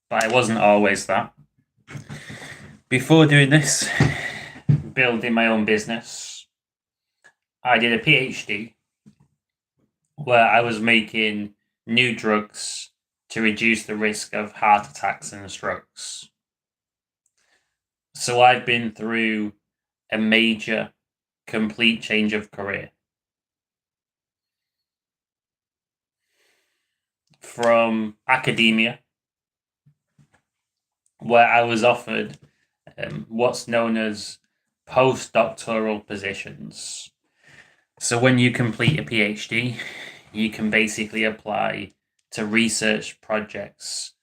but I wasn't always that. Before doing this, building my own business, I did a PhD where I was making new drugs to reduce the risk of heart attacks and strokes. So I've been through a major, complete change of career. From academia, where I was offered what's known as postdoctoral positions. So when you complete a PhD, you can basically apply to research projects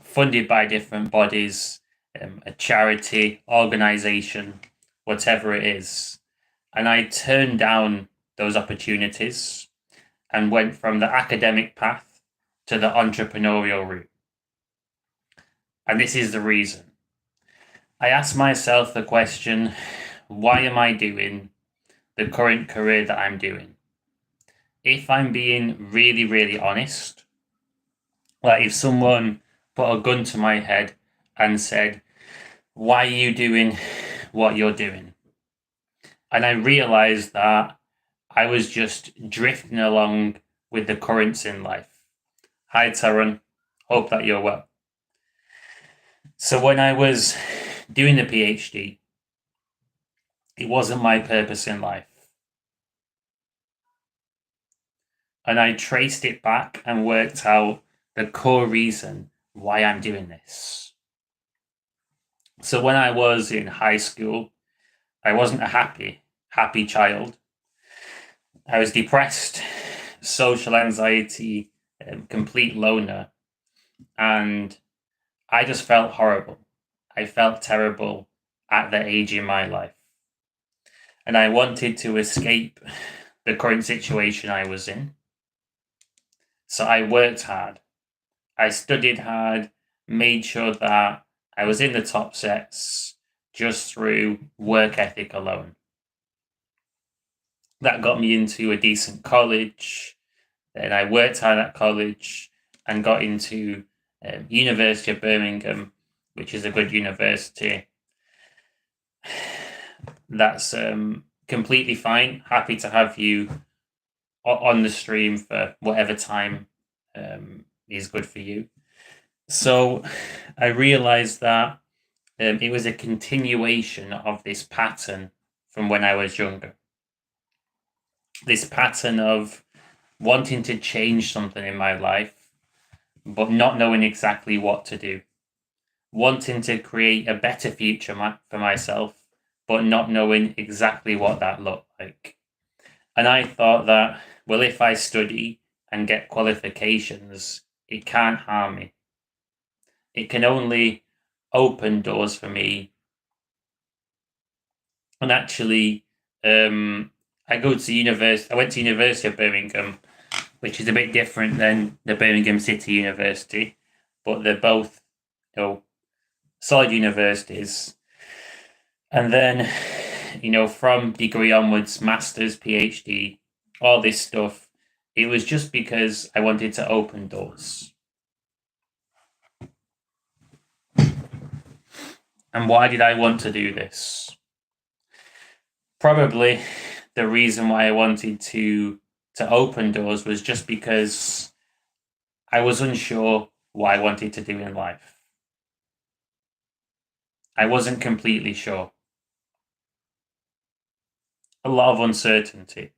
funded by different bodies, a charity, organization, whatever it is. And I turned down those opportunities and went from the academic path to the entrepreneurial route. And this is the reason. I asked myself the question, why am I doing the current career that I'm doing? If I'm being really, really honest, like if someone put a gun to my head and said, why are you doing what you're doing? And I realized that I was just drifting along with the currents in life. Hi, Taran. Hope that you're well. So when I was doing the PhD, it wasn't my purpose in life. And I traced it back and worked out the core reason why I'm doing this. So when I was in high school, I wasn't a happy child. I was depressed, social anxiety, complete loner, and I just felt horrible. I felt terrible at that age in my life. And I wanted to escape the current situation I was in. So I worked hard. I studied hard, made sure that I was in the top sets just through work ethic alone. That got me into a decent college. Then I worked hard at college and got into University of Birmingham, which is a good university. That's completely fine. Happy to have you on the stream for whatever time is good for you. So I realized that it was a continuation of this pattern from when I was younger. This pattern of wanting to change something in my life, but not knowing exactly what to do. Wanting to create a better future for myself, but not knowing exactly what that looked like. And I thought that, well, if I study and get qualifications, it can't harm me. It can only open doors for me. And actually, I went to University of Birmingham, which is a bit different than the Birmingham City University, but they're both, solid universities. And then, from degree onwards, master's, PhD, all this stuff, it was just because I wanted to open doors. And why did I want to do this? Probably the reason why I wanted to open doors was just because I was unsure what I wanted to do in life. I wasn't completely sure. A lot of uncertainty.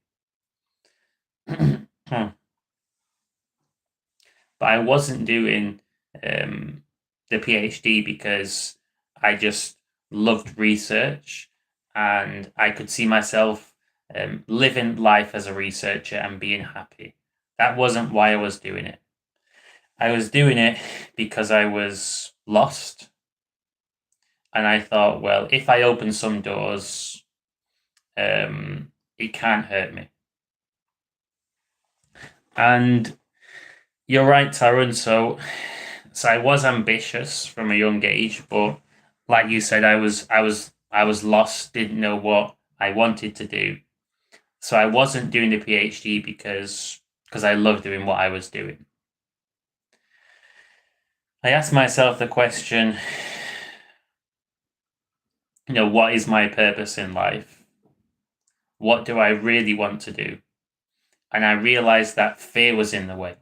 But I wasn't doing the PhD because I just loved research and I could see myself living life as a researcher and being happy. That wasn't why I was doing it. I was doing it because I was lost. And I thought, well, if I open some doors, it can't hurt me. And you're right, Taran. So I was ambitious from a young age, but like you said, I was lost, didn't know what I wanted to do. So I wasn't doing the PhD because I loved doing what I was doing. I asked myself the question, what is my purpose in life? What do I really want to do? And I realized that fear was in the way.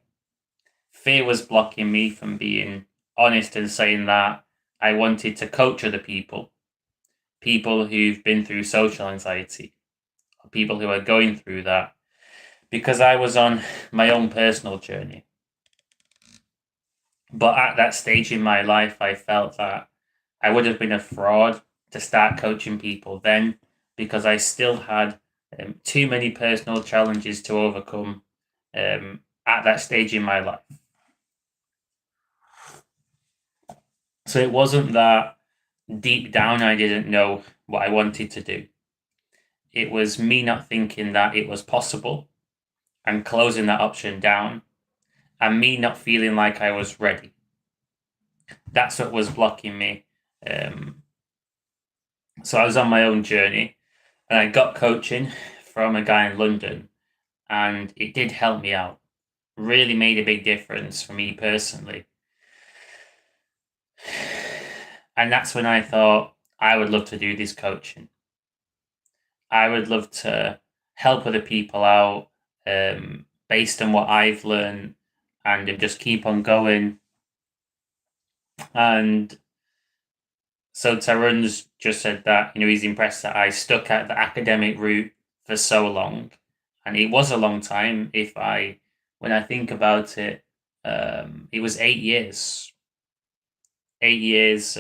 Fear was blocking me from being honest and saying that I wanted to coach other people who've been through social anxiety, or people who are going through that, because I was on my own personal journey. But at that stage in my life, I felt that I would have been a fraud to start coaching people then, because I still had too many personal challenges to overcome at that stage in my life. So it wasn't that deep down I didn't know what I wanted to do. It was me not thinking that it was possible and closing that option down, and me not feeling like I was ready. That's what was blocking me. So I was on my own journey, and I got coaching from a guy in London, and it did help me out. Really made a big difference for me personally. And that's when I thought I would love to do this coaching. I would love to help other people out based on what I've learned, and just keep on going. And so Tarun's just said that he's impressed that I stuck at the academic route for so long, and it was a long time. When I think about it, it was 8 years. 8 years.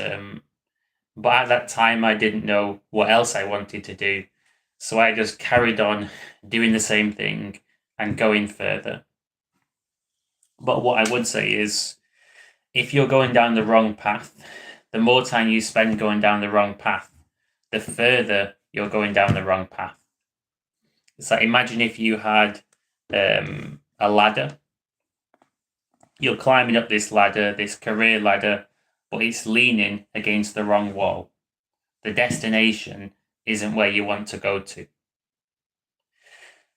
But at that time, I didn't know what else I wanted to do, so I just carried on doing the same thing and going further. But what I would say is, if you're going down the wrong path, the more time you spend going down the wrong path, the further you're going down the wrong path. It's like, imagine if you had a ladder. You're climbing up this ladder, this career ladder, but it's leaning against the wrong wall. The destination isn't where you want to go to.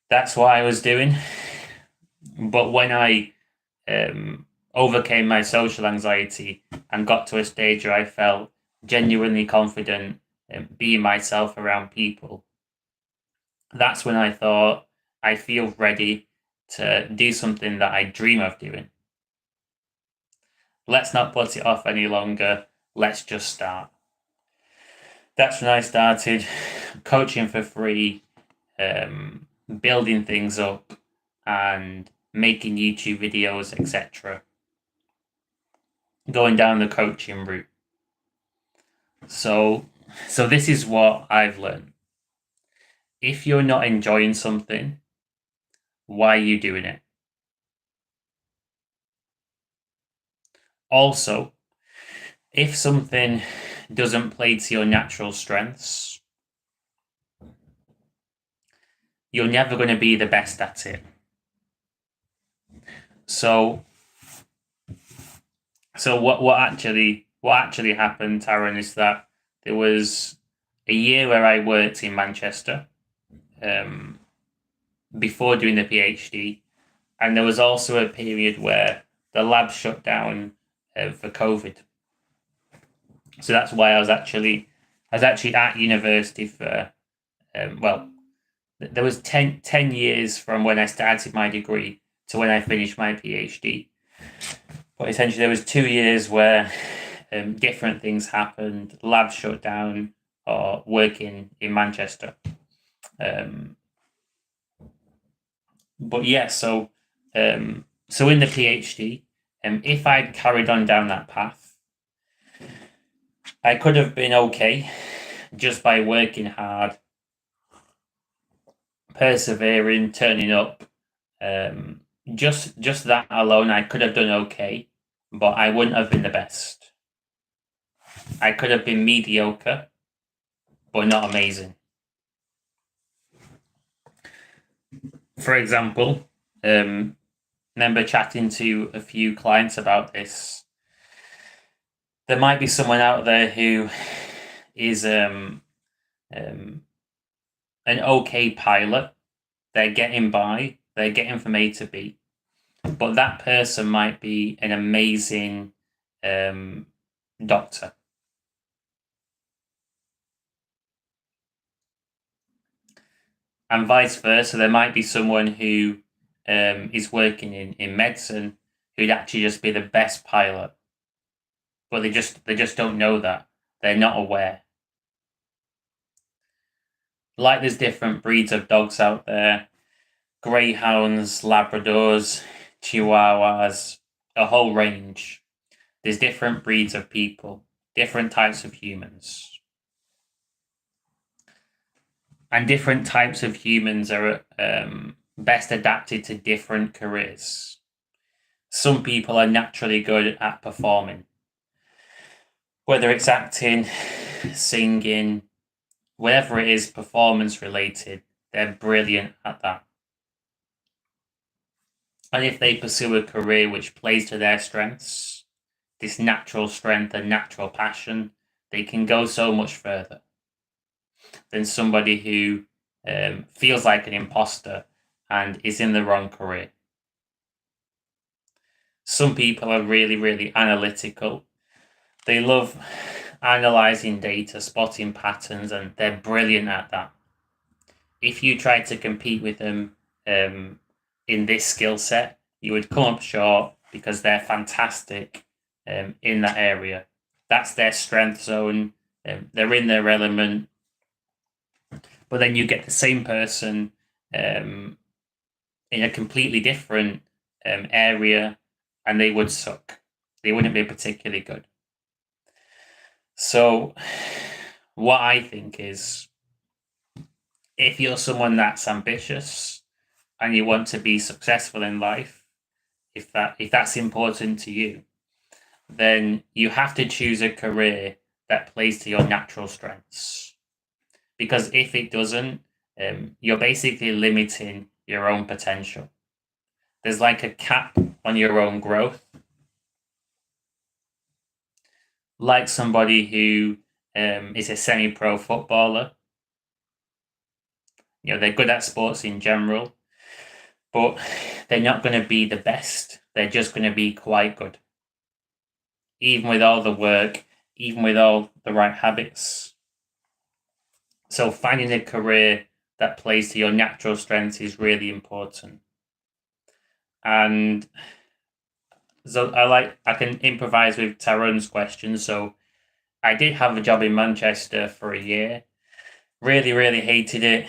That's what I was doing. But when I overcame my social anxiety and got to a stage where I felt genuinely confident being myself around people, that's when I thought, I feel ready to do something that I dream of doing. Let's not put it off any longer. Let's just start. That's when I started coaching for free, building things up, and making YouTube videos, etc. Going down the coaching route. So this is what I've learned. If you're not enjoying something, why are you doing it? Also, if something doesn't play to your natural strengths, you're never going to be the best at it. So what actually happened, Taryn, is that there was a year where I worked in Manchester before doing the PhD, and there was also a period where the lab shut down for COVID. So that's why I was actually at university for there was 10 years from when I started my degree to when I finished my PhD. But essentially, there was 2 years where different things happened. Labs shut down, or working in Manchester. But yeah, so in the PhD, if I'd carried on down that path, I could have been okay just by working hard, persevering, turning up. Just that alone, I could have done okay, but I wouldn't have been the best. I could have been mediocre, but not amazing. For example, remember chatting to a few clients about this. There might be someone out there who is an okay pilot. They're getting by. They're getting from A to B. But that person might be an amazing doctor. And vice versa, there might be someone who is working in medicine who'd actually just be the best pilot, but they just don't know that. They're not aware. Like there's different breeds of dogs out there: greyhounds, Labradors, Chihuahuas, a whole range. There's different breeds of people, different types of humans. And different types of humans are best adapted to different careers. Some people are naturally good at performing, whether it's acting, singing, whatever it is performance related, they're brilliant at that. And if they pursue a career which plays to their strengths, this natural strength and natural passion, they can go so much further than somebody who feels like an imposter and is in the wrong career. Some people are really, really analytical. They love analyzing data, spotting patterns, and they're brilliant at that. If you try to compete with them in this skill set, you would come up short because they're fantastic in that area. That's their strength zone. They're in their element. But then you get the same person in a completely different area, and they would suck. They wouldn't be particularly good. So what I think is, if you're someone that's ambitious and you want to be successful in life, if that's important to you, then you have to choose a career that plays to your natural strengths. Because if it doesn't, you're basically limiting your own potential. There's like a cap on your own growth. Like somebody who is a semi-pro footballer. They're good at sports in general, but they're not going to be the best. They're just going to be quite good. Even with all the work, even with all the right habits. So finding a career that plays to your natural strengths is really important. And so I can improvise with Tyrone's questions. So I did have a job in Manchester for a year. Really, really hated it.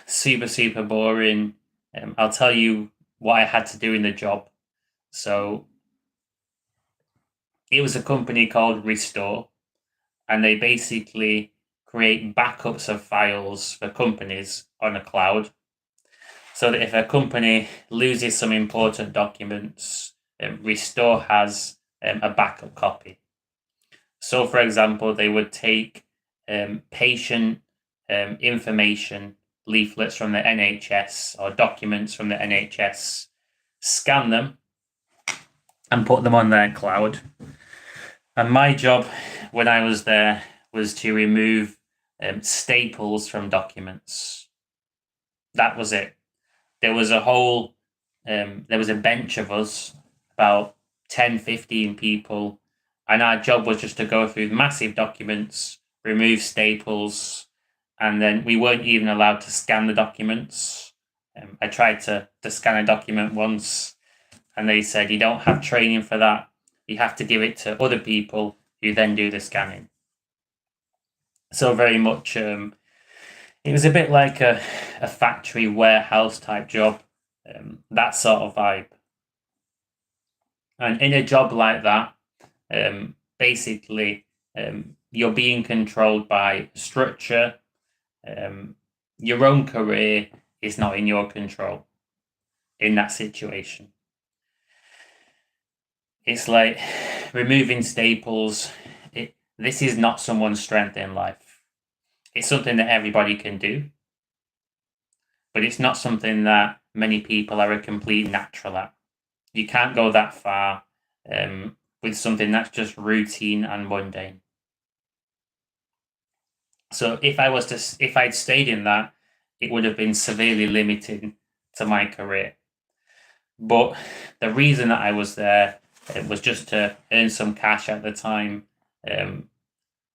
Super, super boring. I'll tell you what I had to do in the job. So it was a company called Restore, and they basically create backups of files for companies on a cloud, so that if a company loses some important documents, Restore has a backup copy. So, for example, they would take patient information, leaflets from the NHS or documents from the NHS, scan them, and put them on their cloud. And my job when I was there was to remove staples from documents. That was it. There was there was a bench of us, about 10, 15 people, and our job was just to go through massive documents, remove staples, and then we weren't even allowed to scan the documents. I tried to scan a document once, and they said, you don't have training for that. You have to give it to other people who then do the scanning. So very much, it was a bit like a factory warehouse type job, that sort of vibe. And in a job like that, basically, you're being controlled by structure. Your own career is not in your control in that situation. It's like removing staples. This is not someone's strength in life. It's something that everybody can do, but it's not something that many people are a complete natural at. You can't go that far with something that's just routine and mundane. So if I'd stayed in that, it would have been severely limiting to my career. But the reason that I was there It was just to earn some cash at the time,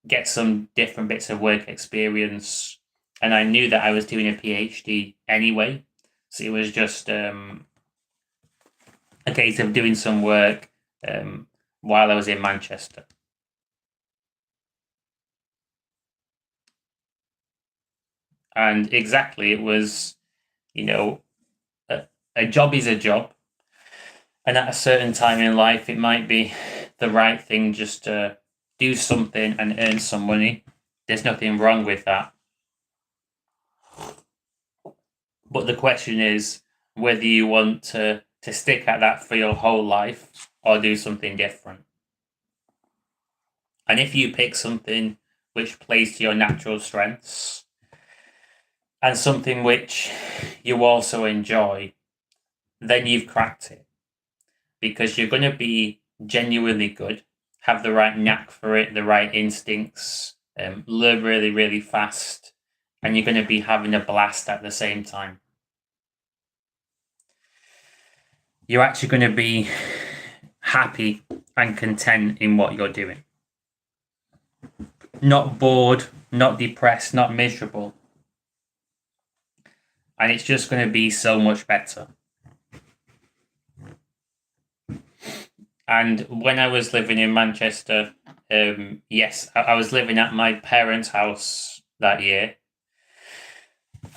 get some different bits of work experience. And I knew that I was doing a PhD anyway. So it was just a case of doing some work while I was in Manchester. And exactly, it was, you know, a job is a job. And at a certain time in life, it might be the right thing just to do something and earn some money. There's nothing wrong with that. But the question is whether you want to stick at that for your whole life or do something different. And if you pick something which plays to your natural strengths and something which you also enjoy, then you've cracked it. Because you're going to be genuinely good, have the right knack for it, the right instincts, learn really, really fast, and you're going to be having a blast at the same time. You're actually going to be happy and content in what you're doing. Not bored, not depressed, not miserable. And it's just going to be so much better. And when I was living in Manchester, yes, I was living at my parents' house that year.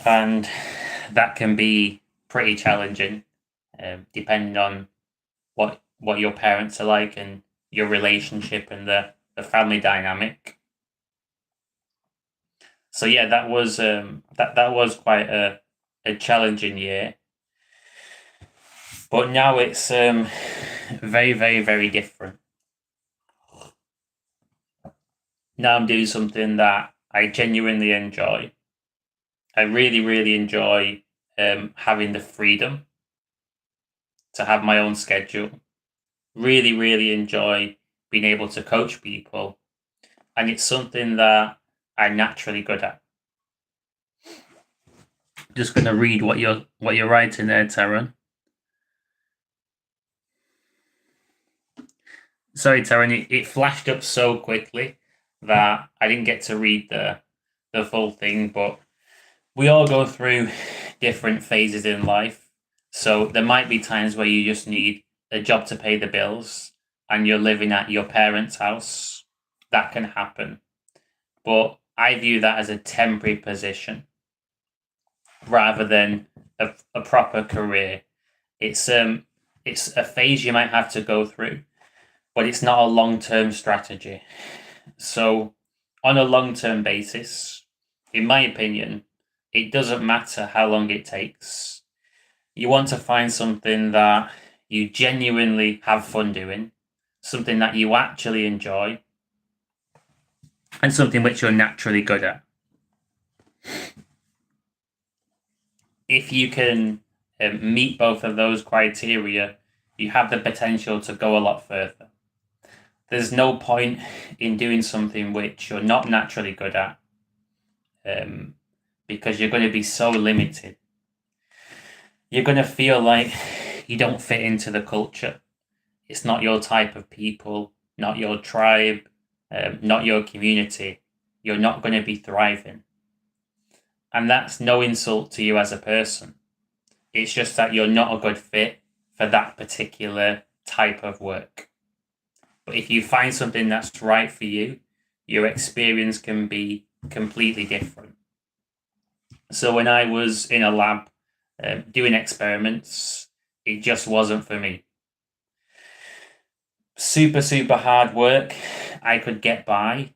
And that can be pretty challenging, depending on what your parents are like and your relationship and the family dynamic. So yeah, that was that was quite a challenging year. But now it's very, very, very different. Now I'm doing something that I genuinely enjoy. I really, really enjoy having the freedom to have my own schedule. Really, really enjoy being able to coach people. And it's something that I'm naturally good at. Just going to read what you're writing there, Taran. Sorry, Taran, it flashed up so quickly that I didn't get to read the full thing, but we all go through different phases in life. So there might be times where you just need a job to pay the bills and you're living at your parents' house. That can happen. But I view that as a temporary position rather than a proper career. It's a phase you might have to go through, but it's not a long-term strategy. So on a long-term basis, in my opinion, it doesn't matter how long it takes. You want to find something that you genuinely have fun doing, something that you actually enjoy, and something which you're naturally good at. If you can meet both of those criteria, you have the potential to go a lot further. There's no point in doing something which you're not naturally good at, because you're going to be so limited. You're going to feel like you don't fit into the culture. It's not your type of people, not your tribe, not your community. You're not going to be thriving. And that's no insult to you as a person. It's just that you're not a good fit for that particular type of work. But if you find something that's right for you, your experience can be completely different. So when I was in a lab doing experiments, it just wasn't for me. Super, super hard work. I could get by.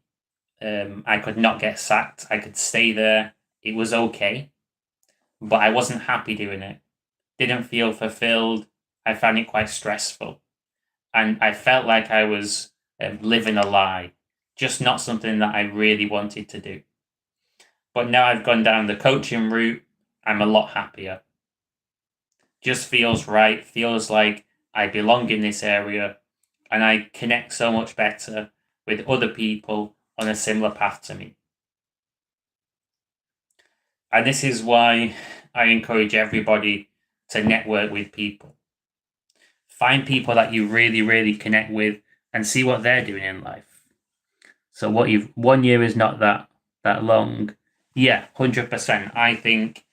I could not get sacked. I could stay there. It was okay. But I wasn't happy doing it. Didn't feel fulfilled. I found it quite stressful. And I felt like I was living a lie. Just not something that I really wanted to do. But now I've gone down the coaching route, I'm a lot happier. Just feels right, feels like I belong in this area, and I connect so much better with other people on a similar path to me. And this is why I encourage everybody to network with people. find people that you really, really connect with and see what they're doing in life. So 1 year is not that long. Yeah, 100%. I think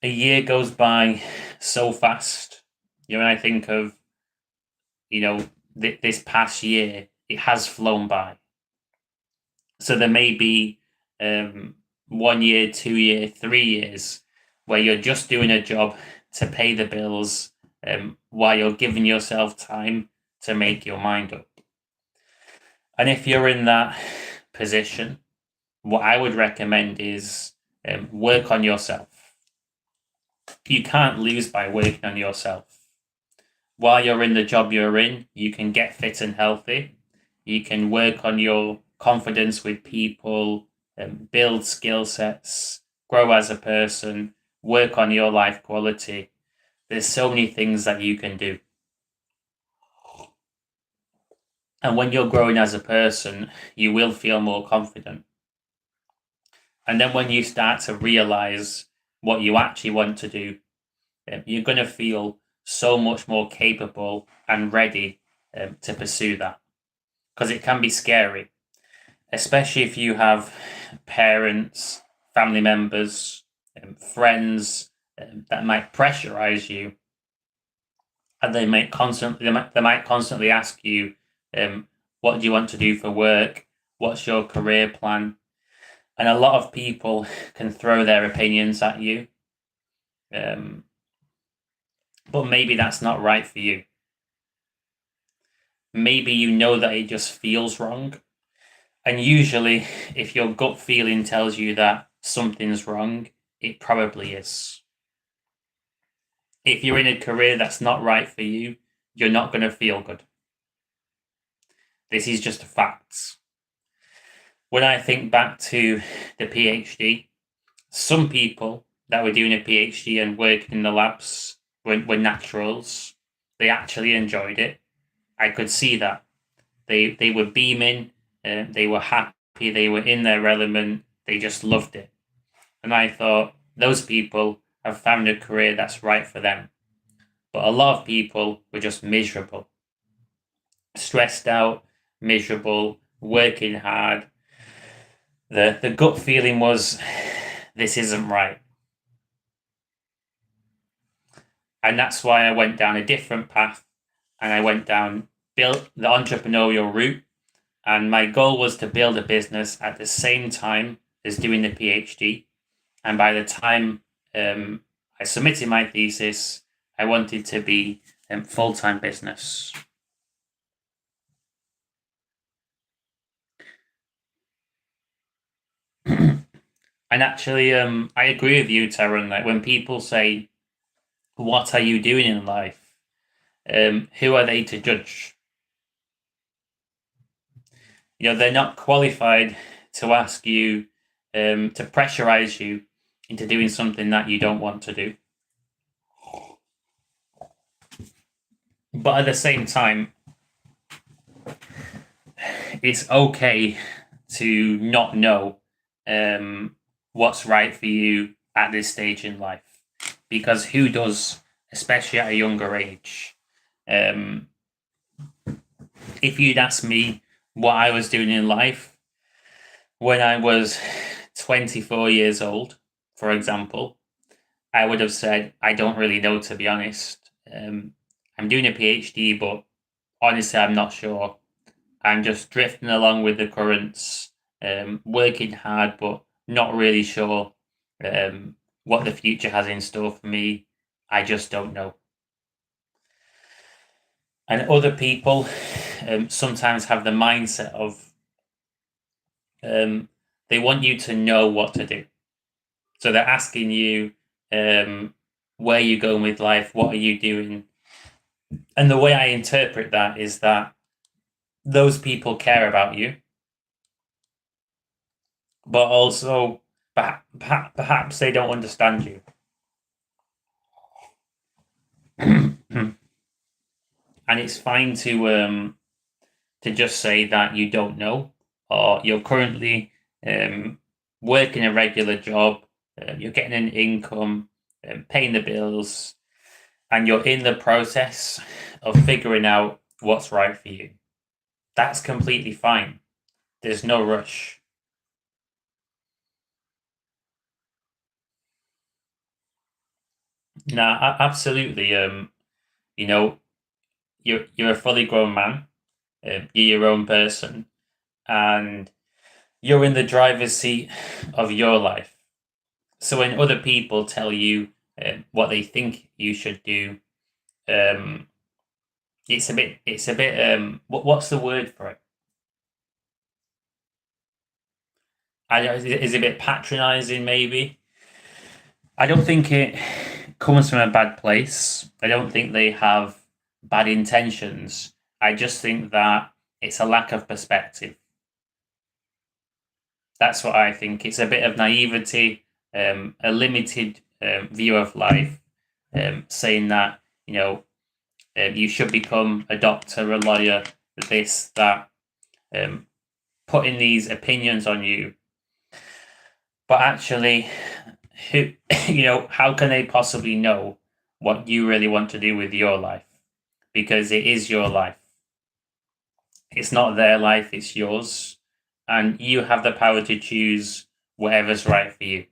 a year goes by so fast. When I think of, this past year, it has flown by. So there may be 1 year, 2 year, 3 years where you're just doing a job to pay the bills, while you're giving yourself time to make your mind up. And if you're in that position, what I would recommend is work on yourself. You can't lose by working on yourself. While you're in the job you're in, you can get fit and healthy. You can work on your confidence with people, build skill sets, grow as a person, work on your life quality. There's so many things that you can do. And when you're growing as a person, you will feel more confident. And then when you start to realize what you actually want to do, you're going to feel so much more capable and ready to pursue that. Because it can be scary, especially if you have parents, family members, friends that might pressurize you, and they might constantly ask you, what do you want to do for work? What's your career plan? And a lot of people can throw their opinions at you, but maybe that's not right for you. Maybe you know that it just feels wrong. And usually, if your gut feeling tells you that something's wrong, it probably is. If you're in a career that's not right for you, you're not going to feel good. This is just facts. When I think back to the PhD, some people that were doing a PhD and working in the labs were naturals. They actually enjoyed it. I could see that. They were beaming, they were happy, they were in their element, they just loved it. And I thought, those people have found a career that's right for them. But a lot of people were just miserable, stressed out, miserable, working hard. The gut feeling was, this isn't right. And that's why I went down a different path, and I went down, built the entrepreneurial route. And my goal was to build a business at the same time as doing the PhD. And by the time I submitted my thesis, I wanted to be full-time business. And actually, I agree with you, Taron. Like when people say, "What are you doing in life?" Who are they to judge? They're not qualified to ask you, to pressurize you into doing something that you don't want to do. But at the same time, it's okay to not know what's right for you at this stage in life, because who does, especially at a younger age? If you'd asked me what I was doing in life when I was 24 years old, for example, I would have said, I don't really know, to be honest. I'm doing a PhD, but honestly, I'm not sure. I'm just drifting along with the currents, working hard, but not really sure what the future has in store for me. I just don't know. And other people sometimes have the mindset of they want you to know what to do. So they're asking you, where are you going with life? What are you doing? And the way I interpret that is that those people care about you, but also perhaps they don't understand you. And it's fine to just say that you don't know, or you're currently working a regular job, you're getting an income, paying the bills, and you're in the process of figuring out what's right for you, that's completely fine. There's no rush. Nah, absolutely. You know, you're a fully grown man. You're your own person, and you're in the driver's seat of your life. So when other people tell you what they think you should do, um, it's a bit. What's the word for it? I know is it a bit patronizing, maybe. I don't think it comes from a bad place. I don't think they have bad intentions. I just think that it's a lack of perspective. That's what I think. It's a bit of naivety, a limited view of life, saying that you should become a doctor, a lawyer, this, that, um, putting these opinions on you. But actually, who, how can they possibly know what you really want to do with your life? Because it is your life. It's not their life, it's yours. And you have the power to choose whatever's right for you.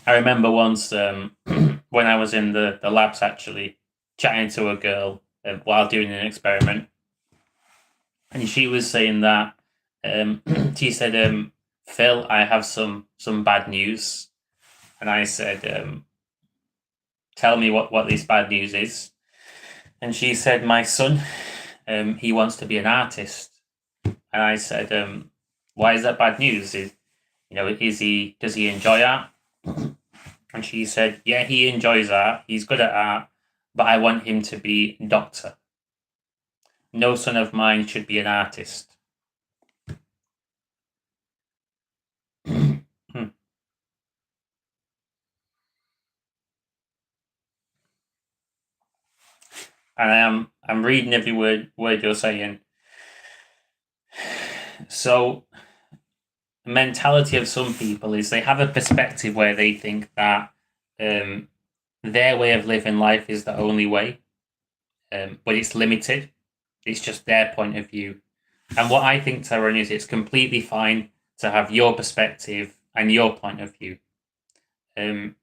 I remember once when I was in the labs actually chatting to a girl while doing an experiment, and she was saying that she said, "Phil, I have some bad news," and I said, "Tell me what this bad news is." And she said, "My son, he wants to be an artist," and I said, "Why is that bad news? Does he enjoy art?" And she said, "Yeah, he enjoys art. He's good at art, but I want him to be a doctor. No son of mine should be an artist." And I'm reading every word you're saying. So the mentality of some people is they have a perspective where they think that um, their way of living life is the only way, but it's limited. It's just their point of view. And what I think, Tyrone, is it's completely fine to have your perspective and your point of view. Um,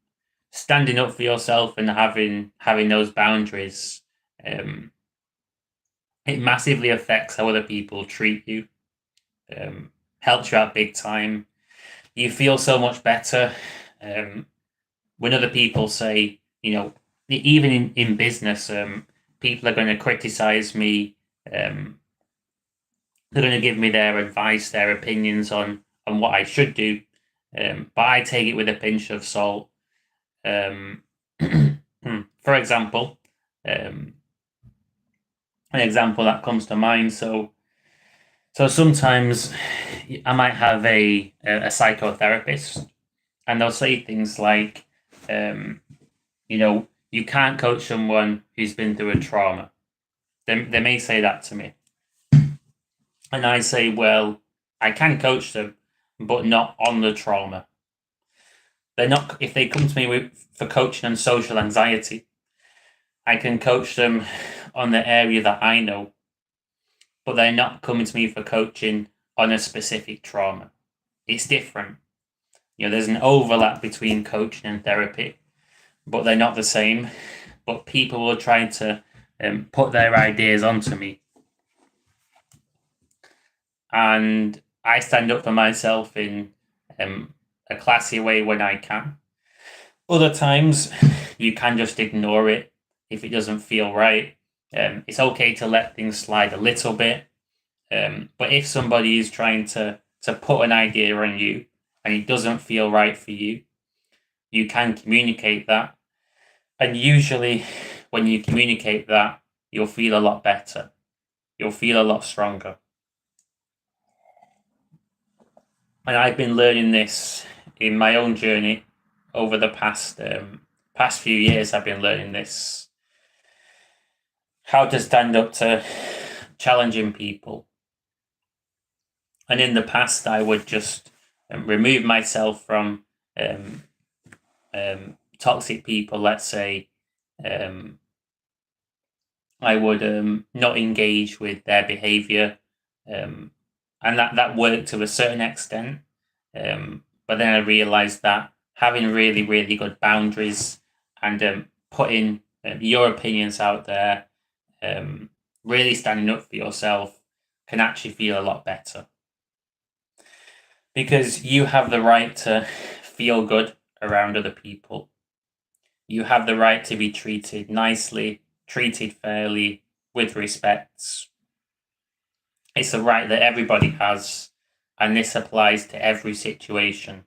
Standing up for yourself and having those boundaries, um, it massively affects how other people treat you. Helps you out big time. You feel so much better when other people say, even in business, people are going to criticize me. They're going to give me their advice, their opinions on what I should do, but I take it with a pinch of salt. Um, for example, an example that comes to mind. So sometimes I might have a psychotherapist, and they'll say things like, you can't coach someone who's been through a trauma. They may say that to me, and I say, well, I can coach them, but not on the trauma. They're not. If they come to me for coaching on social anxiety, I can coach them on the area that I know, but they're not coming to me for coaching on a specific trauma. It's different. There's an overlap between coaching and therapy, but they're not the same. But people will try to put their ideas onto me, and I stand up for myself in a classy way when I can. Other times, you can just ignore it if it doesn't feel right. It's okay to let things slide a little bit, but if somebody is trying to put an idea on you and it doesn't feel right for you, you can communicate that. And usually, when you communicate that, you'll feel a lot better. You'll feel a lot stronger. And I've been learning this in my own journey over the past few years. I've been learning this, how to stand up to challenging people. And in the past, I would just remove myself from toxic people, let's say, I would not engage with their behavior, and that worked to a certain extent. But then I realized that having really, really good boundaries and putting your opinions out there, really standing up for yourself, can actually feel a lot better. Because you have the right to feel good around other people. You have the right to be treated nicely, treated fairly, with respect. It's a right that everybody has, and this applies to every situation.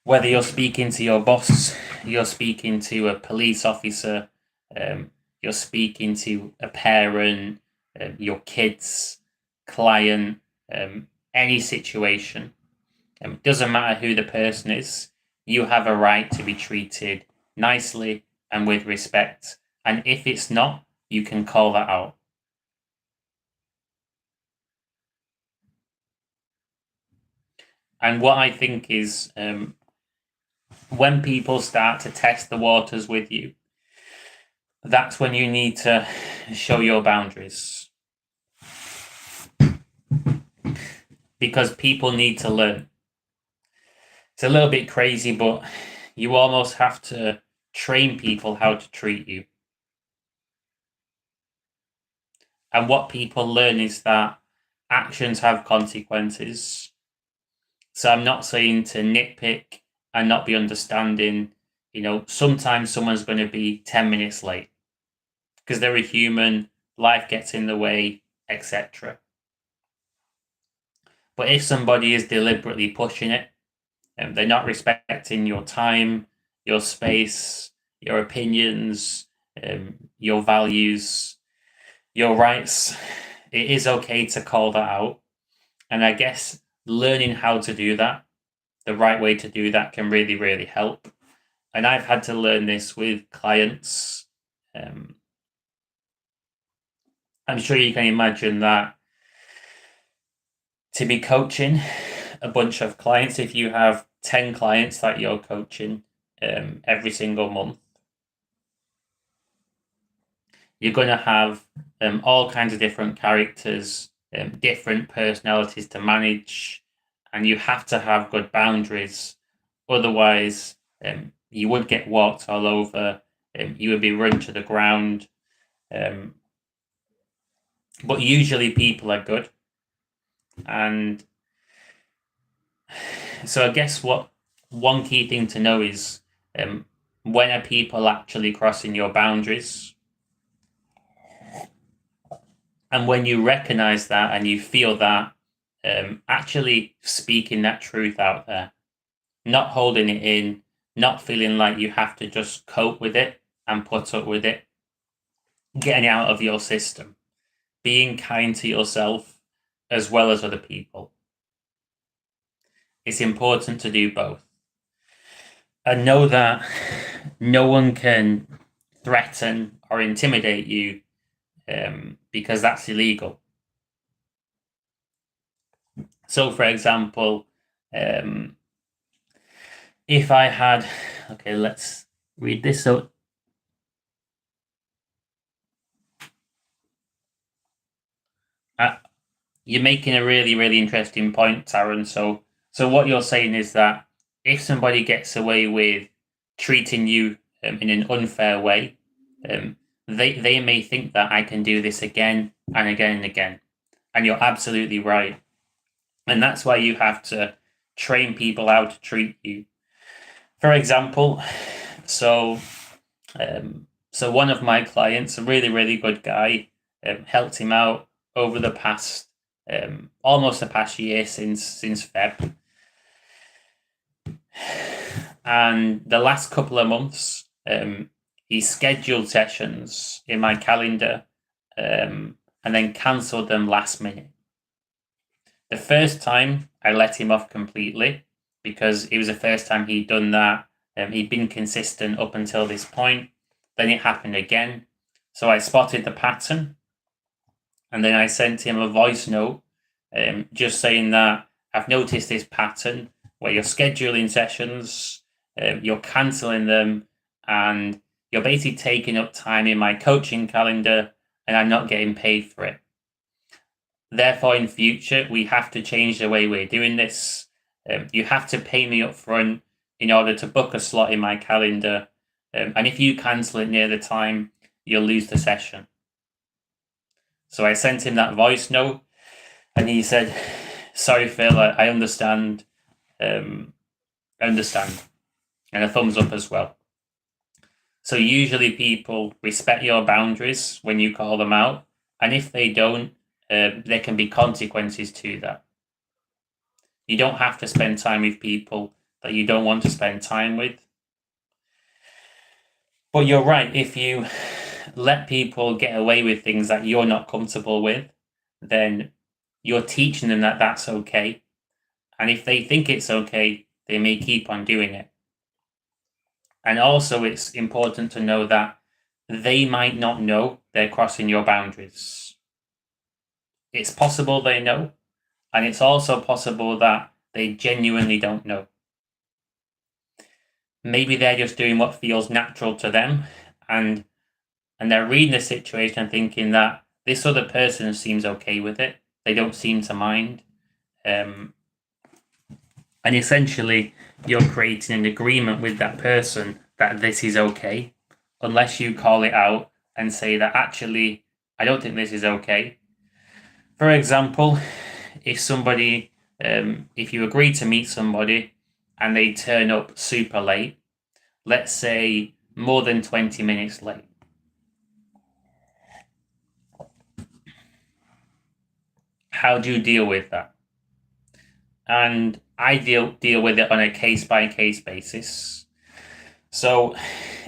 Whether you're speaking to your boss, you're speaking to a police officer, you're speaking to a parent, your kids, client, any situation. It doesn't matter who the person is, you have a right to be treated nicely and with respect. And if it's not, you can call that out. And what I think is when people start to test the waters with you, that's when you need to show your boundaries. Because people need to learn. It's a little bit crazy, but you almost have to train people how to treat you. And what people learn is that actions have consequences. So I'm not saying to nitpick and not be understanding. Sometimes someone's going to be 10 minutes late because they're a human, life gets in the way, etc. But if somebody is deliberately pushing it, and they're not respecting your time, your space, your opinions, your values, your rights, it is okay to call that out. And I guess learning how to do that, the right way to do that, can really, really help. And I've had to learn this with clients. I'm sure you can imagine that to be coaching a bunch of clients, if you have 10 clients that you're coaching every single month, you're going to have all kinds of different characters, different personalities to manage, and you have to have good boundaries. Otherwise, you would get walked all over, you would be run to the ground. But usually people are good. And so I guess what one key thing to know is when are people actually crossing your boundaries? And when you recognize that and you feel that, actually speaking that truth out there, not holding it in, not feeling like you have to just cope with it and put up with it, getting it out of your system, being kind to yourself as well as other people. It's important to do both. And know that no one can threaten or intimidate you because that's illegal. So, for example, if I had, okay, let's read this. So, you're making a really, really interesting point, Taryn. So what you're saying is that if somebody gets away with treating you in an unfair way, they may think that I can do this again and again and again. And you're absolutely right. And that's why you have to train people how to treat you. For example, so one of my clients, a really, really good guy, helped him out over the past almost the past year since Feb. And the last couple of months, he scheduled sessions in my calendar and then cancelled them last minute. The first time I let him off completely because it was the first time he'd done that. He'd been consistent up until this point. Then it happened again. So I spotted the pattern and then I sent him a voice note just saying that I've noticed this pattern where you're scheduling sessions you're cancelling them, and you're basically taking up time in my coaching calendar, and I'm not getting paid for it. Therefore, in future, we have to change the way we're doing this. You have to pay me up front in order to book a slot in my calendar. And if you cancel it near the time, you'll lose the session. So I sent him that voice note, and he said, "Sorry, Phil, I understand. I understand." And a thumbs up as well. So usually people respect your boundaries when you call them out. And if they don't, there can be consequences to that. You don't have to spend time with people that you don't want to spend time with. But you're right, if you let people get away with things that you're not comfortable with, then you're teaching them that that's okay. And if they think it's okay, they may keep on doing it. And also, it's important to know that they might not know they're crossing your boundaries. It's possible they know, and it's also possible that they genuinely don't know. Maybe they're just doing what feels natural to them, and they're reading the situation and thinking that this other person seems okay with it. They don't seem to mind. And essentially, you're creating an agreement with that person that this is okay, unless you call it out and say that actually, I don't think this is okay. For example, if you agree to meet somebody and they turn up super late, let's say more than 20 minutes late, how do you deal with that? And I deal with it on a case-by-case basis. So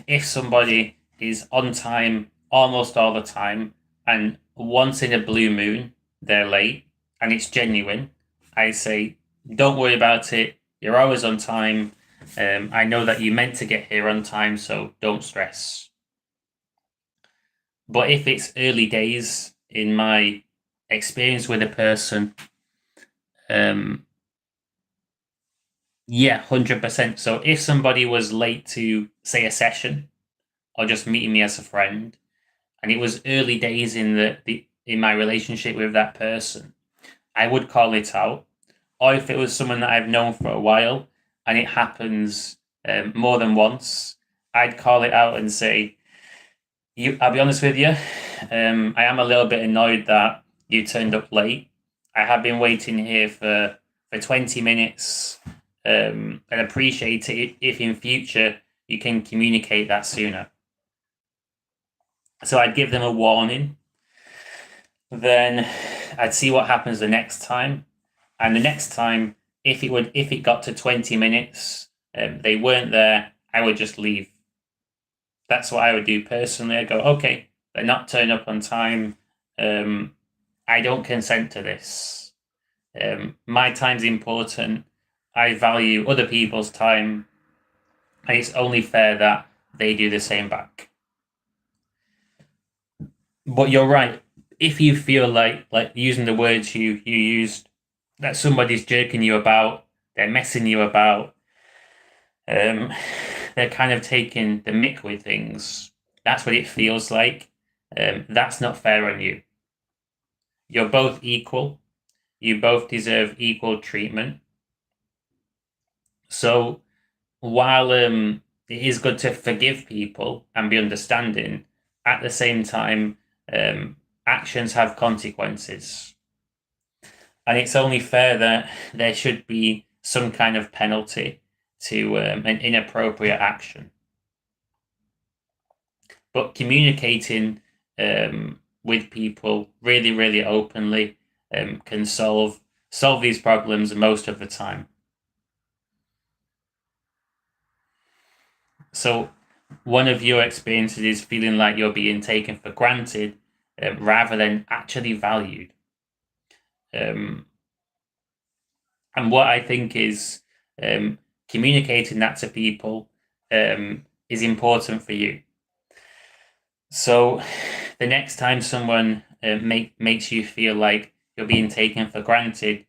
if somebody is on time almost all the time, and once in a blue moon they're late and it's genuine, I say, don't worry about it. You're always on time. I know that you meant to get here on time, so don't stress. But if it's early days in my experience with a person, yeah, 100%. So if somebody was late to, say, a session or just meeting me as a friend, and it was early days in in my relationship with that person, I would call it out. Or if it was someone that I've known for a while and it happens more than once, I'd call it out and say, I'll be honest with you, I am a little bit annoyed that you turned up late. I have been waiting here for 20 minutes, and appreciate it if in future you can communicate that sooner. So I'd give them a warning. Then I'd see what happens the next time. And the next time, if it got to 20 minutes, they weren't there, I would just leave. That's what I would do personally. I'd go, okay, they're not turning up on time. I don't consent to this. My time's important. I value other people's time. And it's only fair that they do the same back. But you're right. If you feel like using the words you used, that somebody's jerking you about, they're messing you about, they're kind of taking the mick with things. That's what it feels like. That's not fair on you. You're both equal. You both deserve equal treatment. So while it is good to forgive people and be understanding, at the same time, actions have consequences. And it's only fair that there should be some kind of penalty to an inappropriate action. But communicating with people really, really openly can solve these problems most of the time. So one of your experiences is feeling like you're being taken for granted rather than actually valued. And what I think is communicating that to people is important for you. So the next time someone makes you feel like you're being taken for granted,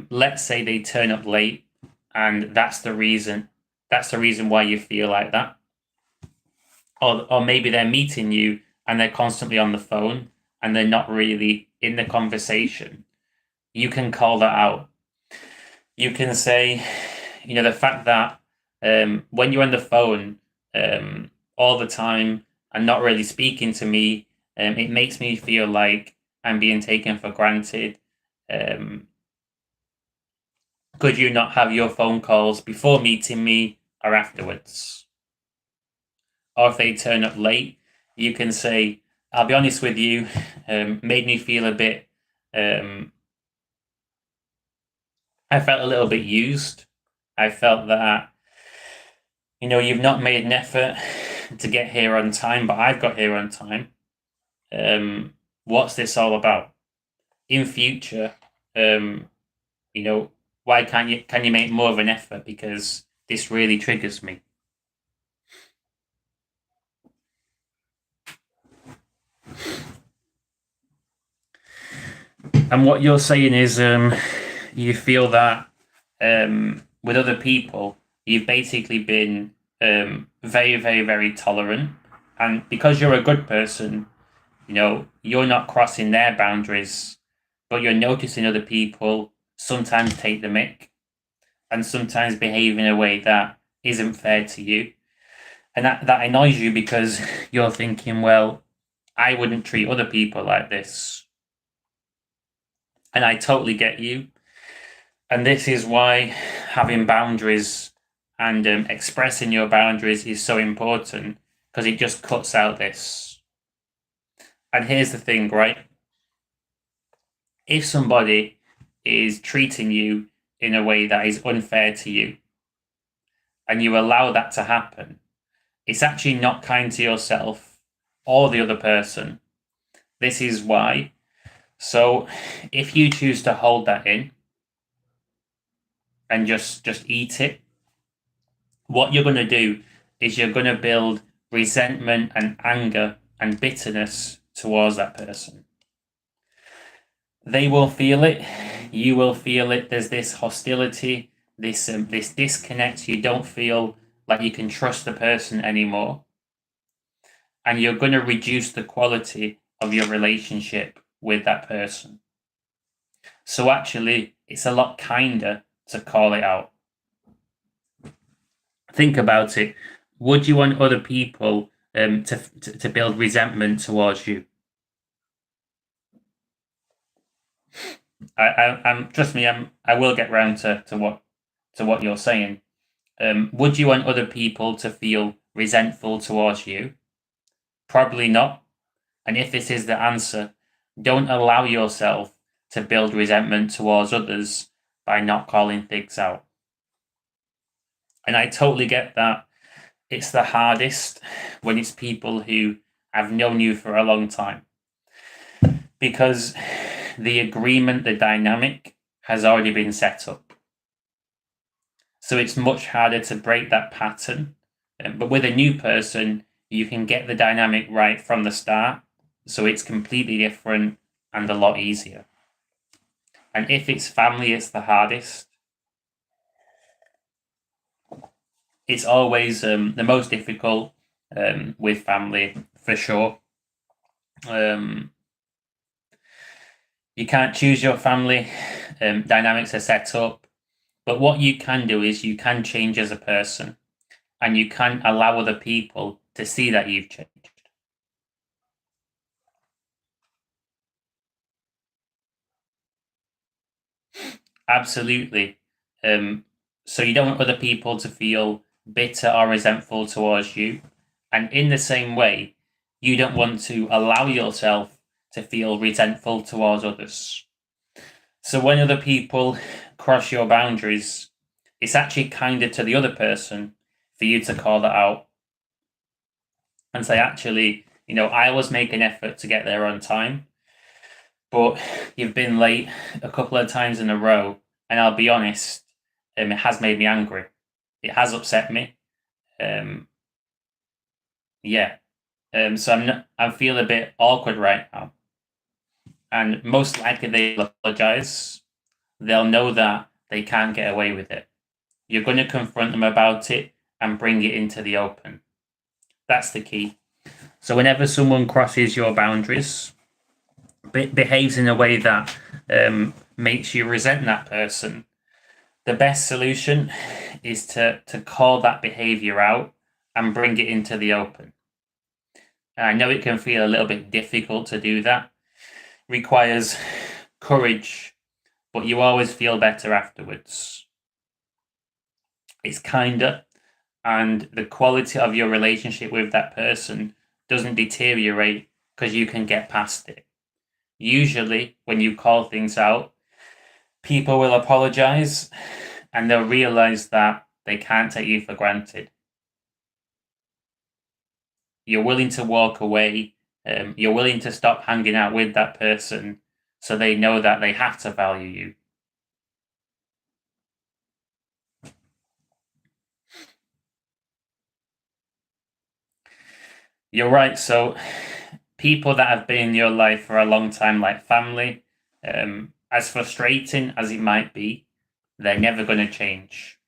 let's say they turn up late and that's the reason. That's the reason why you feel like that. Or maybe they're meeting you and they're constantly on the phone and they're not really in the conversation. You can call that out. You can say, the fact that when you're on the phone all the time and not really speaking to me, it makes me feel like I'm being taken for granted. Um, could you not have your phone calls before meeting me or afterwards? Or if they turn up late, you can say, I'll be honest with you, made me feel a bit, I felt a little bit used. I felt that, you've not made an effort to get here on time, but I've got here on time. What's this all about? In future, why can you make more of an effort? Because this really triggers me. And what you're saying is, you feel that with other people, you've basically been very, very, very tolerant, and because you're a good person, you're not crossing their boundaries, but you're noticing other people sometimes take the mick and sometimes behave in a way that isn't fair to you. And that annoys you because you're thinking, well, I wouldn't treat other people like this. And I totally get you. And this is why having boundaries and expressing your boundaries is so important, because it just cuts out this. And here's the thing, right? If somebody is treating you in a way that is unfair to you and you allow that to happen, it's actually not kind to yourself or the other person. This is why. So if you choose to hold that in and just eat it, what you're going to do is you're going to build resentment and anger and bitterness towards that person. They will feel it. You will feel it. There's this hostility, this disconnect. You don't feel like you can trust the person anymore. And you're going to reduce the quality of your relationship with that person. So actually, it's a lot kinder to call it out. Think about it. Would you want other people to build resentment towards you? I'm trust me. I will get round to what you're saying. Would you want other people to feel resentful towards you? Probably not. And if this is the answer, don't allow yourself to build resentment towards others by not calling things out. And I totally get that. It's the hardest when it's people who have known you for a long time, because the agreement, the dynamic has already been set up. So it's much harder to break that pattern. But with a new person, you can get the dynamic right from the start. So it's completely different and a lot easier. And if it's family, it's the hardest. It's always the most difficult with family, for sure. You can't choose your family. Dynamics are set up. But what you can do is you can change as a person, and you can allow other people to see that you've changed. Absolutely. So you don't want other people to feel bitter or resentful towards you. And in the same way, you don't want to allow yourself to feel resentful towards others. So when other people cross your boundaries, it's actually kinder to the other person for you to call that out and say, actually, I always make an effort to get there on time, but you've been late a couple of times in a row, and I'll be honest, it has made me angry. It has upset me. Yeah. So I feel a bit awkward right now, and most likely they'll apologize. They'll know that they can't get away with it. You're going to confront them about it, and bring it into the open. That's the key. So whenever someone crosses your boundaries, behaves in a way that makes you resent that person, the best solution is to call that behavior out and bring it into the open. And I know it can feel a little bit difficult to do that. Requires courage, but you always feel better afterwards. It's kinder, and the quality of your relationship with that person doesn't deteriorate because you can get past it. Usually, when you call things out, people will apologize and they'll realize that they can't take you for granted. You're willing to walk away. You're willing to stop hanging out with that person so they know that they have to value you. You're right. So people that have been in your life for a long time, like family, as frustrating as it might be, they're never going to change.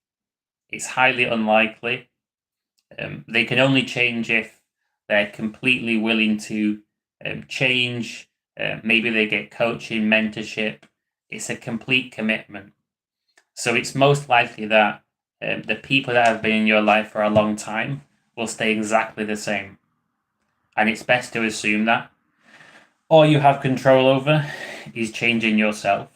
It's highly unlikely. They can only change if they're completely willing to change. Maybe they get coaching, mentorship. It's a complete commitment. So it's most likely that the people that have been in your life for a long time will stay exactly the same. And it's best to assume that. All you have control over is changing yourself.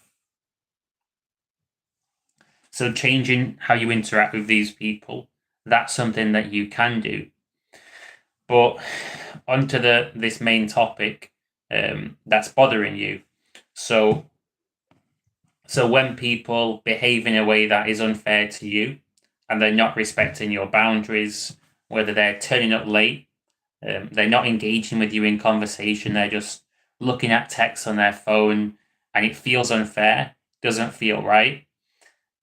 So changing how you interact with these people, that's something that you can do. But onto this main topic that's bothering you. So when people behave in a way that is unfair to you and they're not respecting your boundaries, whether they're turning up late, they're not engaging with you in conversation, they're just looking at texts on their phone and it feels unfair, doesn't feel right,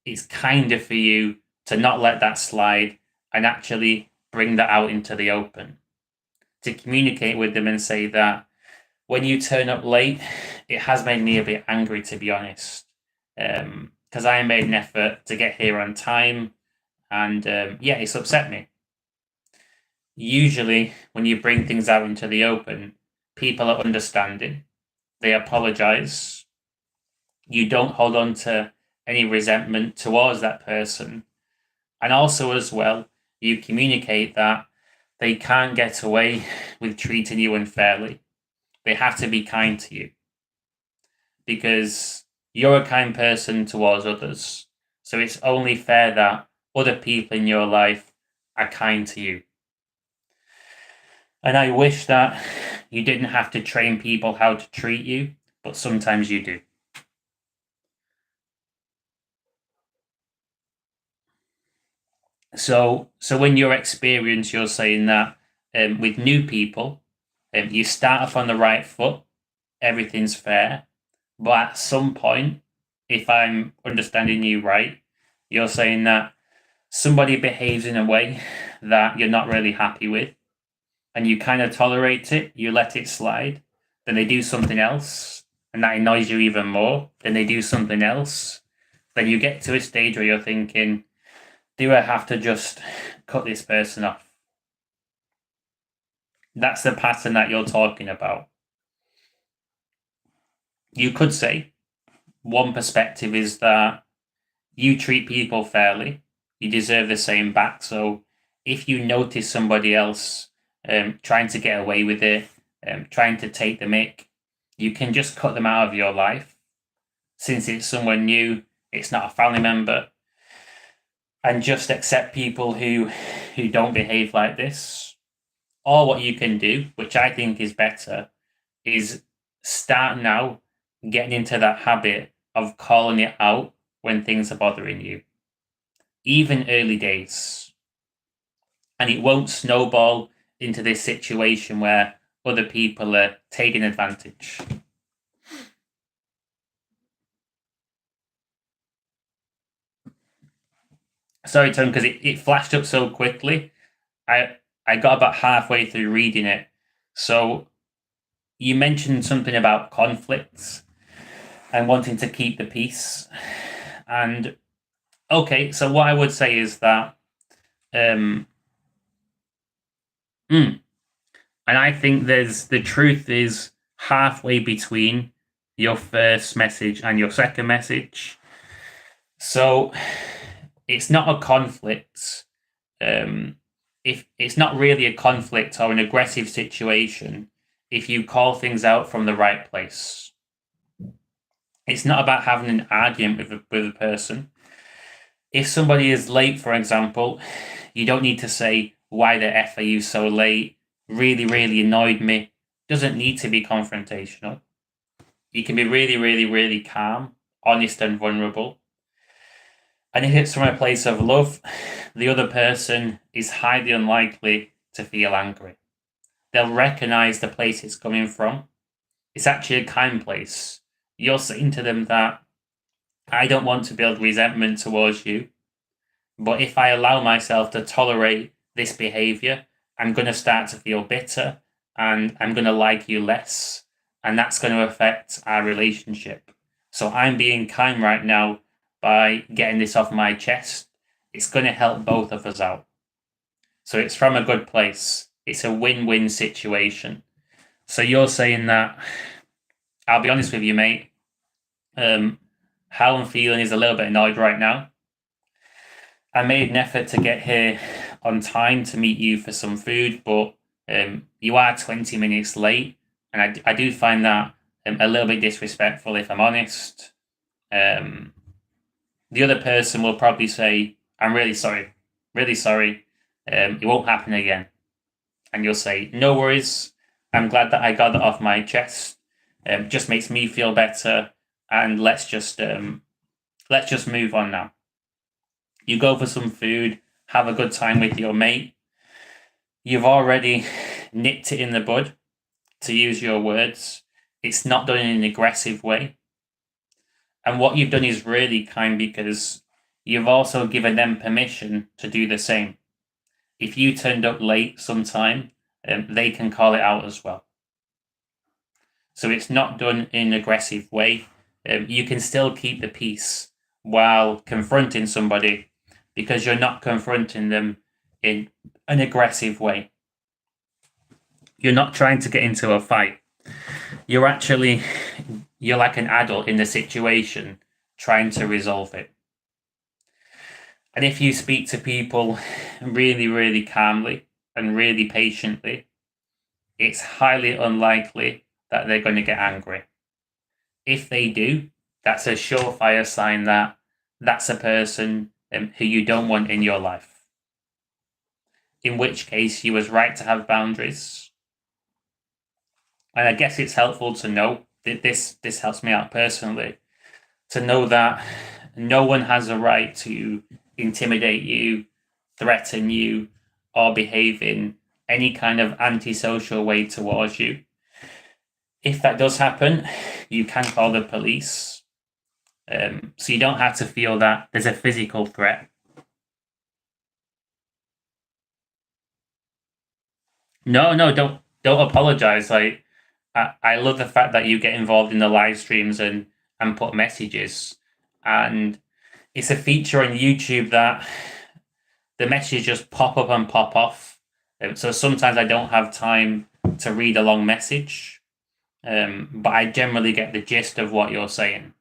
it's kinder for you to not let that slide and actually bring that out into the open. To communicate with them and say that when you turn up late, it has made me a bit angry, to be honest. Because I made an effort to get here on time and it's upset me. Usually, when you bring things out into the open, people are understanding. They apologize. You don't hold on to any resentment towards that person. And also, as well, you communicate that they can't get away with treating you unfairly. They have to be kind to you because you're a kind person towards others. So it's only fair that other people in your life are kind to you. And I wish that you didn't have to train people how to treat you, but sometimes you do. So in your experience, you're saying that with new people, you start off on the right foot, everything's fair, but at some point, if I'm understanding you right, you're saying that somebody behaves in a way that you're not really happy with, and you kind of tolerate it, you let it slide, then they do something else, and that annoys you even more, then they do something else, then you get to a stage where you're thinking, do I have to just cut this person off? That's the pattern that you're talking about. You could say one perspective is that you treat people fairly, you deserve the same back. So if you notice somebody else trying to get away with it, trying to take the mick, you can just cut them out of your life. Since it's someone new, it's not a family member, and just accept people who don't behave like this. Or what you can do, which I think is better, is start now getting into that habit of calling it out when things are bothering you, even early days. And it won't snowball into this situation where other people are taking advantage. Sorry, Tom, because it flashed up so quickly. I got about halfway through reading it. So you mentioned something about conflicts and wanting to keep the peace. And okay, so what I would say is that Um, mm. And I think the truth is halfway between your first message and your second message. So it's not a conflict. If it's not really a conflict or an aggressive situation, if you call things out from the right place, it's not about having an argument with a person. If somebody is late, for example, you don't need to say, "Why the F are you so late? Really, really annoyed me." Doesn't need to be confrontational. You can be really, really, really calm, honest, and vulnerable. And if it's from a place of love, the other person is highly unlikely to feel angry. They'll recognize the place it's coming from. It's actually a kind place. You're saying to them that I don't want to build resentment towards you, but if I allow myself to tolerate this behavior, I'm going to start to feel bitter and I'm going to like you less. And that's going to affect our relationship. So I'm being kind right now by getting this off my chest. It's going to help both of us out. So it's from a good place. It's a win-win situation. So you're saying that, I'll be honest with you, mate. How I'm feeling is a little bit annoyed right now. I made an effort to get here on time to meet you for some food, but you are 20 minutes late. And I do find that a little bit disrespectful, if I'm honest. The other person will probably say, I'm really sorry, really sorry. It won't happen again. And you'll say, no worries. I'm glad that I got it off my chest. Just makes me feel better. And let's just move on now. You go for some food, have a good time with your mate. You've already nipped it in the bud, to use your words. It's not done in an aggressive way. And what you've done is really kind because you've also given them permission to do the same. If you turned up late sometime, they can call it out as well. So it's not done in an aggressive way. You can still keep the peace while confronting somebody because you're not confronting them in an aggressive way. You're not trying to get into a fight. You're like an adult in the situation trying to resolve it. And if you speak to people really, really calmly and really patiently, it's highly unlikely that they're going to get angry. If they do, that's a surefire sign that that's a person who you don't want in your life. In which case, you was right to have boundaries. And I guess it's helpful to know that this helps me out personally, to know that no one has a right to intimidate you, threaten you, or behave in any kind of antisocial way towards you. If that does happen, you can call the police. So you don't have to feel that there's a physical threat. No, no, don't apologize. Like I love the fact that you get involved in the live streams and put messages. And it's a feature on YouTube that the messages just pop up and pop off. So sometimes I don't have time to read a long message, but I generally get the gist of what you're saying.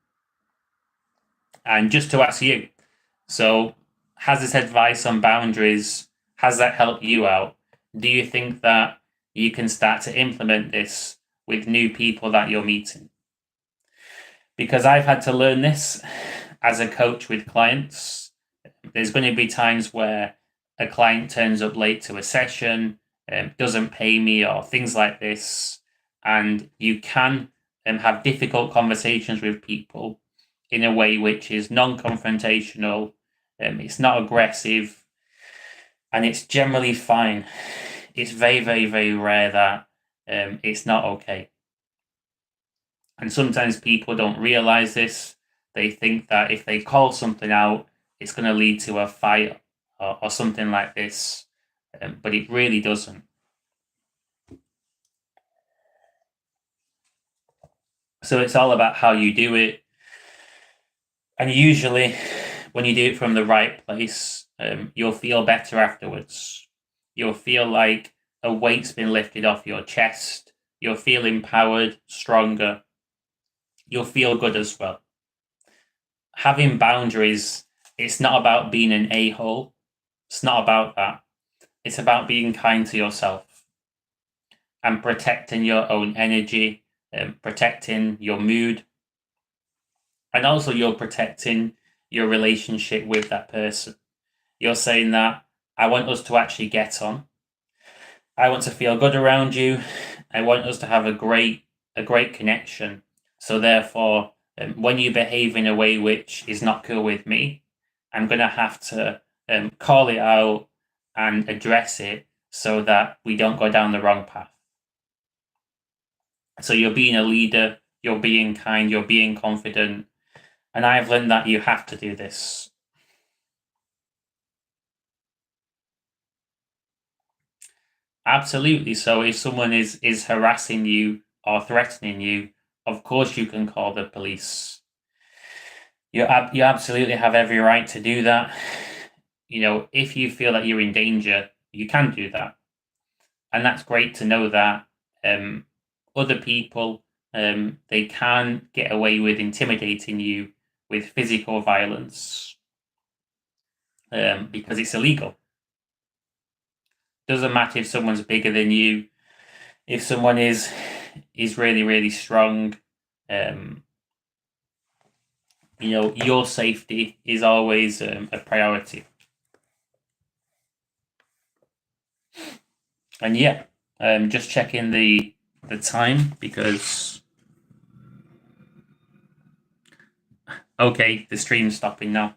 And just to ask you, so has this advice on boundaries, has that helped you out? Do you think that you can start to implement this with new people that you're meeting? Because I've had to learn this as a coach with clients. There's going to be times where a client turns up late to a session, doesn't pay me, or things like this. And you can have difficult conversations with people in a way which is non-confrontational, it's not aggressive, and it's generally fine. It's very, very, very rare that it's not okay. And sometimes people don't realize this. They think that if they call something out, it's going to lead to a fight or something like this, but it really doesn't. So it's all about how you do it. And usually, when you do it from the right place, you'll feel better afterwards. You'll feel like a weight's been lifted off your chest. You'll feel empowered, stronger. You'll feel good as well. Having boundaries, it's not about being an a-hole. It's not about that. It's about being kind to yourself and protecting your own energy, protecting your mood, and also you're protecting your relationship with that person. You're saying that I want us to actually get on. I want to feel good around you. I want us to have a great connection. So therefore, when you behave in a way which is not cool with me, I'm going to have to call it out and address it so that we don't go down the wrong path. So you're being a leader, you're being kind, you're being confident. And I've learned that you have to do this. Absolutely. So if someone is harassing you or threatening you, of course you can call the police. You absolutely have every right to do that. You know, if you feel that you're in danger, you can do that, and that's great to know that other people they can get away with intimidating you with physical violence because it's illegal. Doesn't matter if someone's bigger than you, if someone is really, really strong. You know, your safety is always a priority. And yeah, just checking the time because okay, the stream's stopping now.